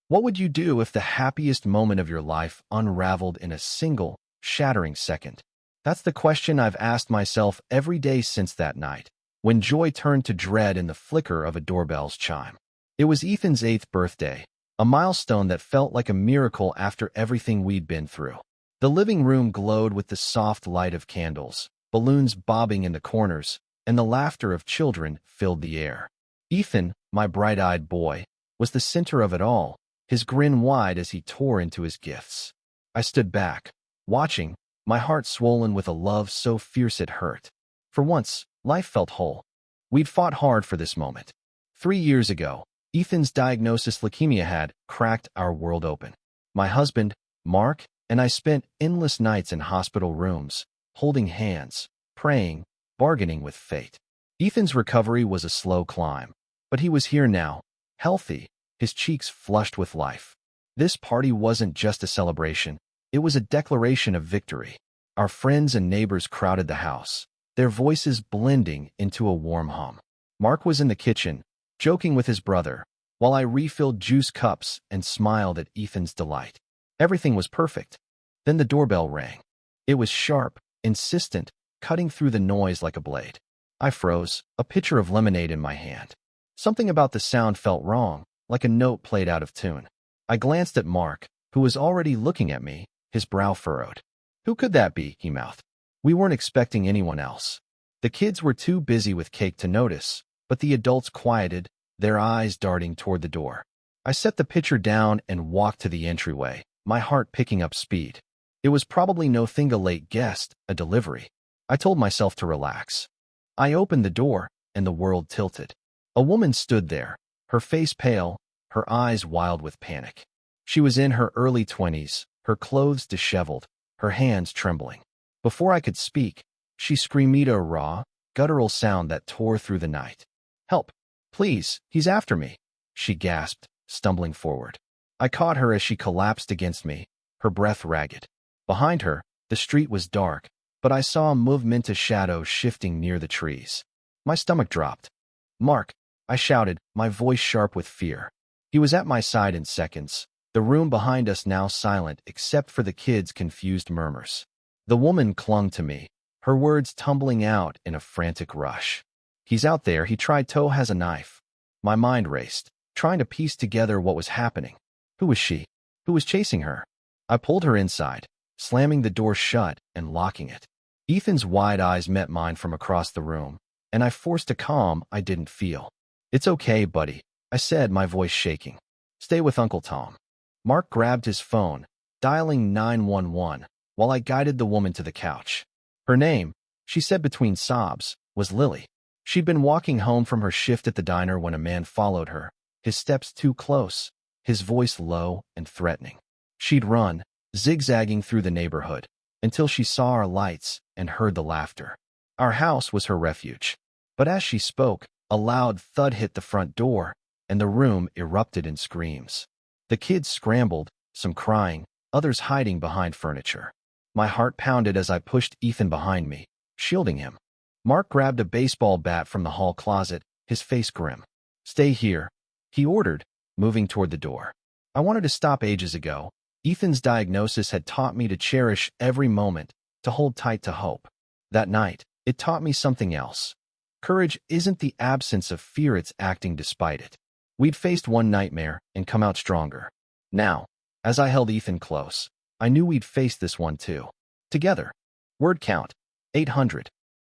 What would you do if the happiest moment of your life unraveled in a single, shattering second? That's the question I've asked myself every day since that night, when joy turned to dread in the flicker of a doorbell's chime. It was Ethan's 8th birthday, a milestone that felt like a miracle after everything we'd been through. The living room glowed with the soft light of candles, balloons bobbing in the corners, and the laughter of children filled the air. Ethan, my bright-eyed boy, was the center of it all, his grin wide as he tore into his gifts. I stood back, watching, my heart swollen with a love so fierce it hurt. For once, life felt whole. We'd fought hard for this moment. 3 years ago, Ethan's diagnosis leukemia had cracked our world open. My husband, Mark, and I spent endless nights in hospital rooms, holding hands, praying, bargaining with fate. Ethan's recovery was a slow climb, but he was here now, healthy, his cheeks flushed with life. This party wasn't just a celebration, it was a declaration of victory. Our friends and neighbors crowded the house, their voices blending into a warm hum. Mark was in the kitchen, joking with his brother, while I refilled juice cups and smiled at Ethan's delight. Everything was perfect. Then the doorbell rang. It was sharp, insistent, cutting through the noise like a blade. I froze, a pitcher of lemonade in my hand. Something about the sound felt wrong, like a note played out of tune. I glanced at Mark, who was already looking at me, his brow furrowed. "Who could that be?" he mouthed. We weren't expecting anyone else. The kids were too busy with cake to notice, but the adults quieted, their eyes darting toward the door. I set the pitcher down and walked to the entryway, my heart picking up speed. It was probably no late guest, a delivery. I told myself to relax. I opened the door, and the world tilted. A woman stood there, her face pale, her eyes wild with panic. She was in her early 20s, her clothes disheveled, her hands trembling. Before I could speak, she screamed a raw, guttural sound that tore through the night. "Help! Please, he's after me!" she gasped, stumbling forward. I caught her as she collapsed against me, her breath ragged. Behind her, the street was dark, but I saw a movement of shadows shifting near the trees. My stomach dropped. "Mark!" I shouted, my voice sharp with fear. He was at my side in seconds, the room behind us now silent except for the kids' confused murmurs. The woman clung to me, her words tumbling out in a frantic rush. "He's out there, he tried to has a knife." My mind raced, trying to piece together what was happening. Who was she? Who was chasing her? I pulled her inside, slamming the door shut and locking it. Ethan's wide eyes met mine from across the room, and I forced a calm I didn't feel. "It's okay, buddy," I said, my voice shaking. "Stay with Uncle Tom." Mark grabbed his phone, dialing 911, while I guided the woman to the couch. Her name, she said between sobs, was Lily. She'd been walking home from her shift at the diner when a man followed her, his steps too close, his voice low and threatening. She'd run, zigzagging through the neighborhood, until she saw our lights and heard the laughter. Our house was her refuge. But as she spoke, a loud thud hit the front door, and the room erupted in screams. The kids scrambled, some crying, others hiding behind furniture. My heart pounded as I pushed Ethan behind me, shielding him. Mark grabbed a baseball bat from the hall closet, his face grim. "Stay here," he ordered, moving toward the door. I wanted to stop ages ago. Ethan's diagnosis had taught me to cherish every moment, to hold tight to hope. That night, it taught me something else. Courage isn't the absence of fear, it's acting despite it. We'd faced one nightmare and come out stronger. Now, as I held Ethan close, I knew we'd face this one too. Together. Word count, 800.